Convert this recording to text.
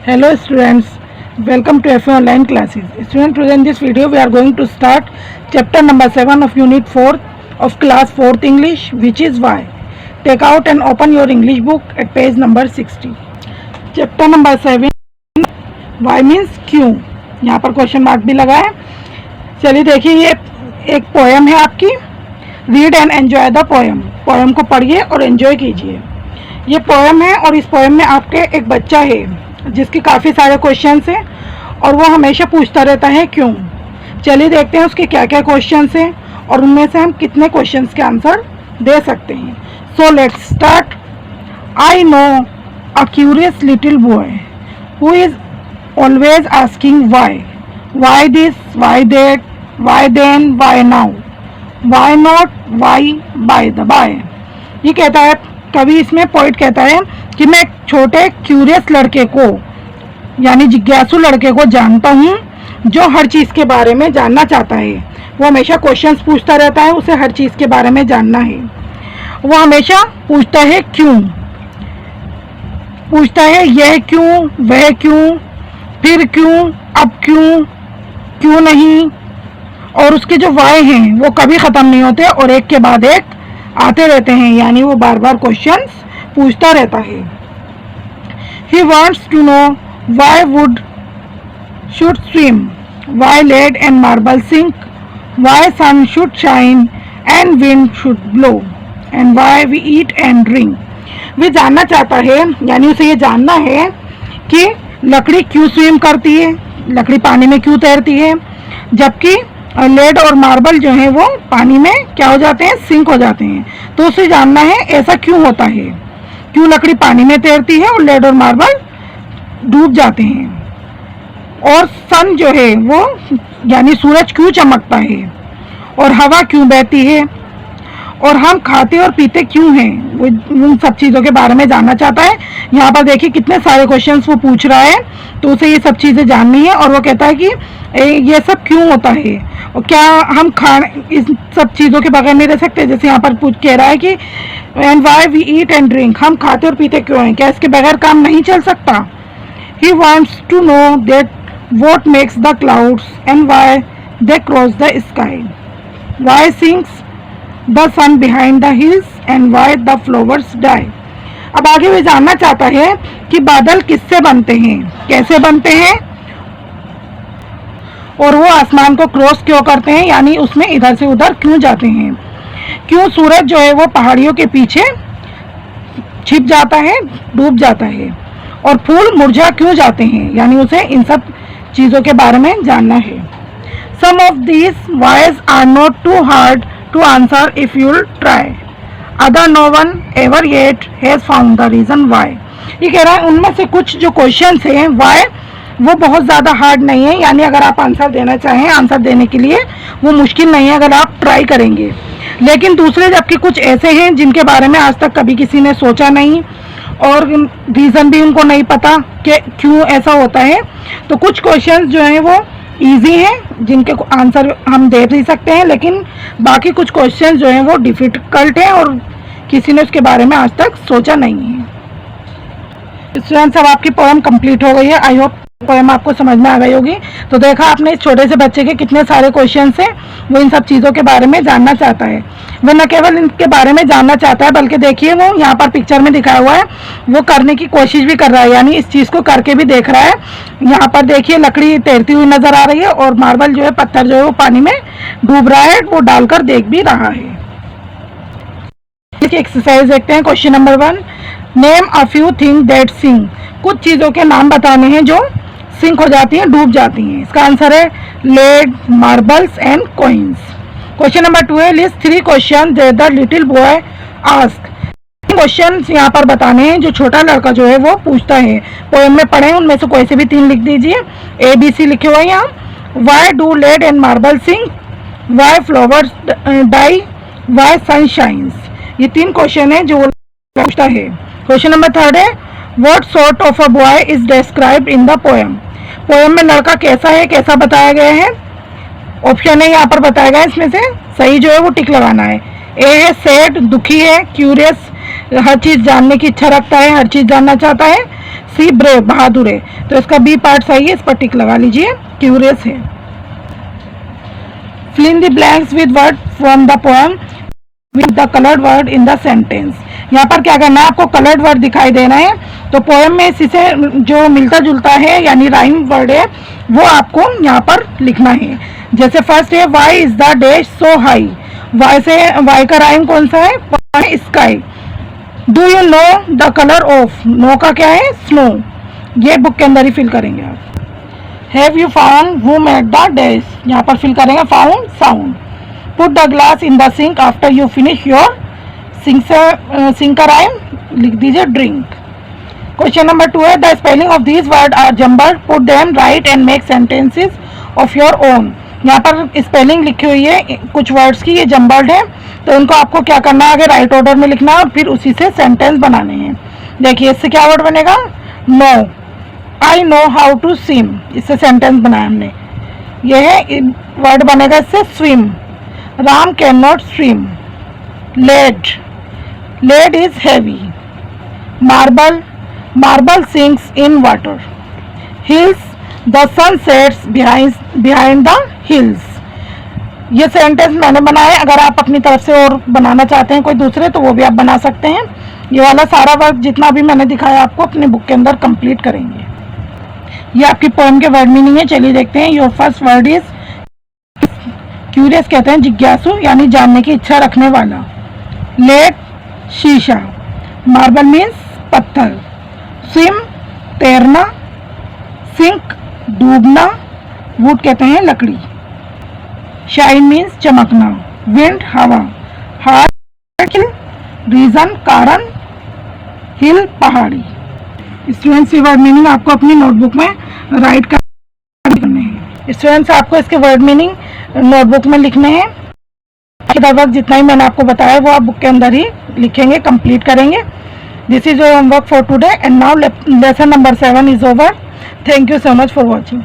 Hello students, welcome to FA online classes. Students, today in this video we are going to start chapter number 7 of unit 4 of class 4th English, which is why. Take out and open your English book at page number 60. Chapter number 7, why means क्यों. यहाँ पर question mark भी लगा है. चलिए देखिए, ये एक पोएम है आपकी. Read and enjoy the poem. Poem को पढ़िए और एंजॉय कीजिए. ये पोएम है और इस पोएम में आपके एक बच्चा है जिसके काफ़ी सारे क्वेश्चंस हैं और वो हमेशा पूछता रहता है क्यों. चलिए देखते हैं उसके क्या क्या क्वेश्चंस हैं और उनमें से हम कितने क्वेश्चंस के आंसर दे सकते हैं. So let's start. I know a curious little boy who is always asking why this, why that, why then, why now, why not, why, by the by. ये कहता है कवि, इसमें पोइट कहता है कि मैं एक छोटे क्यूरियस लड़के को यानी जिज्ञासु लड़के को जानता हूँ जो हर चीज़ के बारे में जानना चाहता है. वो हमेशा क्वेश्चंस पूछता रहता है, उसे हर चीज़ के बारे में जानना है. वो हमेशा पूछता है क्यों, पूछता है यह क्यों, वह क्यों, फिर क्यों, अब क्यों, क्यों नहीं. और उसके जो वाई हैं वो कभी ख़त्म नहीं होते और एक के बाद एक आते रहते हैं, यानी वो बार बार क्वेश्चंस पूछता रहता है. He wants to know why wood should swim, why lead and marble sink, why sun should shine and wind should blow, and why we eat and drink. वे जानना चाहता है, यानी उसे ये जानना है कि लकड़ी क्यों स्विम करती है, लकड़ी पानी में क्यों तैरती है, जबकि लेड और मार्बल जो है वो पानी में क्या हो जाते हैं, सिंक हो जाते हैं. तो उसे जानना है ऐसा क्यों होता है, क्यों लकड़ी पानी में तैरती है और लेड और मार्बल डूब जाते हैं, और सन जो है वो यानी सूरज क्यों चमकता है, और हवा क्यों बहती है, और हम खाते और पीते क्यों हैं. वो उन सब चीज़ों के बारे में जानना चाहता है. यहाँ पर देखिए कितने सारे क्वेश्चंस वो पूछ रहा है, तो उसे ये सब चीज़ें जाननी है. और वो कहता है कि ये सब क्यों होता है और क्या हम इस सब चीज़ों के बगैर नहीं रह सकते. जैसे यहाँ पर पूछ कह रहा है कि and why we eat and drink, हम खाते और पीते क्यों हैं, क्या इसके बगैर काम नहीं चल सकता. He wants to know that what makes the clouds and why they cross the sky, why sinks the sun behind the hills and why the flowers die. अब आगे वे जानना चाहता है कि बादल किससे बनते हैं, कैसे बनते हैं, और वो आसमान को क्रॉस क्यों करते हैं, यानी उसमें इधर से उधर क्यों जाते हैं, क्यों सूरज जो है वो पहाड़ियों के पीछे छिप जाता है, डूब जाता है, और फूल मुरझा क्यों जाते हैं, यानी उसे इन सब चीज़ों के बारे में जानना है. Some of these whys are not too hard to answer if you try, other no one ever yet has found the reason why. ये कह रहा है उनमें से कुछ जो क्वेश्चंस हैं वाई वो बहुत ज़्यादा हार्ड नहीं है, यानी अगर आप आंसर देना चाहें, आंसर देने के लिए वो मुश्किल नहीं है अगर आप ट्राई करेंगे. लेकिन दूसरे जबकि कुछ ऐसे हैं जिनके बारे में आज तक कभी किसी ने सोचा नहीं और रीज़न भी उनको नहीं पता कि क्यों ऐसा होता है. तो कुछ क्वेश्चंस जो हैं वो इजी हैं जिनके आंसर हम दे नहीं सकते हैं, लेकिन बाकी कुछ क्वेश्चंस जो हैं वो डिफ़िकल्ट हैं और किसी ने उसके बारे में आज तक सोचा नहीं है. स्टूडेंट्स, अब आपकी पोएम कंप्लीट हो गई है. आई होप पोएम आपको समझ में आ गई होगी. तो देखा आपने इस छोटे से बच्चे के कितने सारे क्वेश्चंस हैं, वो इन सब चीज़ों के बारे में जानना चाहता है. वह न केवल इनके बारे में जानना चाहता है बल्कि देखिए वो यहाँ पर पिक्चर में दिखाया हुआ है, वो करने की कोशिश भी कर रहा है, यानी इस चीज़ को करके भी देख रहा है. यहाँ पर देखिए लकड़ी तैरती हुई नजर आ रही है और मार्बल जो है, पत्थर जो है वो पानी में डूब रहा है, वो डालकर देख भी रहा है. एक्सरसाइज देखते हैं. Question number 1, name a few thing that sink. कुछ चीज़ों के नाम बताने हैं जो सिंक हो जाती हैं, डूब जाती हैं. इसका आंसर है lead, marbles and coins. Question number 2 है, list 3 question that the little boy ask. Question यहाँ पर बताने हैं जो छोटा लड़का जो है वो पूछता है. पोएम में पढ़े उनमें से कोई से भी 3 लिख दीजिए. ABC लिखे हुए हैं यहाँ. Why do lead and marble sink, why flowers die, why sun shines. ये 3 क्वेश्चन है जो पूछता है. क्वेश्चन नंबर 3 है, what sort of a boy is described in the poem. Poem में लड़का कैसा है, कैसा बताया गया है. ऑप्शन है यहाँ पर बताया गया है, इसमें से सही जो है वो टिक लगाना है. ए है सैड, दुखी है, क्यूरियस, हर चीज़ जानने की इच्छा रखता है, हर चीज़ जानना चाहता है. सी ब्रेव, बहादुर है, तो इसका बी पार्ट सही है, इस पर टिक लगा लीजिए, क्यूरियस है। fill in the blanks with word from the poem with the colored word in the sentence। यहाँ पर क्या करना है, आपको कलर्ड वर्ड दिखाई देना है, तो पोएम में इसी से जो मिलता जुलता है यानी राइम वर्ड है वो आपको यहाँ पर लिखना है। जैसे फर्स्ट है why is the dash so high, why से वाई का राइम कौन सा है, sky. Do you know the colour of, no का क्या है, स्नो, ये बुक के अंदर ही फिल करेंगे आप। Have you found who made the dash, यहाँ पर फिल करेंगे found sound. Put the glass in the sink after you finish your sink का राइम लिख दीजिए ड्रिंक। क्वेश्चन नंबर 2 है the spelling of these word are jumbled, put them right and make sentences of your own. यहाँ पर spelling लिखी हुई है कुछ वर्ड्स की, ये जम्बल्ड है, तो इनको आपको क्या करना है, आगे राइट ऑर्डर में लिखना है और फिर उसी से सेंटेंस बनाने हैं। देखिए इससे क्या वर्ड बनेगा, no, I know how to swim, इससे सेंटेंस बनाया हमने। यह है वर्ड बनेगा इससे swim, Ram can not swim. Lead, lead is heavy. Marble, marble sinks in water. Hills, the sun sets behind the hills. ये सेंटेंस मैंने बनाया, अगर आप अपनी तरफ से और बनाना चाहते हैं कोई दूसरे तो वो भी आप बना सकते हैं। ये वाला सारा वर्ड जितना भी मैंने दिखाया आपको अपनी बुक के अंदर कंप्लीट करेंगे। ये आपकी पोएम के वर्ड मीनिंग है, चलिए देखते हैं। Your first word is curious, कहते हैं जिज्ञासु यानी जानने की इच्छा रखने वाला। लेड, शीशा। मार्बल मीन्स पत्थर। स्विम, तैरना। सिंक, डूबना। वुड कहते हैं लकड़ी। शाइन मीन्स चमकना। विंड, हवा। हार्ट, रीजन, कारण। हिल, पहाड़ी। स्टूडेंट्स, ये वर्ड मीनिंग आपको अपनी नोटबुक में राइट करने हैं। स्टूडेंट्स, आपको इसके वर्ड मीनिंग नोटबुक में लिखने हैं। वक्त जितना ही मैंने आपको बताया वो आप बुक के अंदर ही लिखेंगे, कंप्लीट करेंगे। This is your homework for today and now lesson number 7 is over. Thank you so much for watching.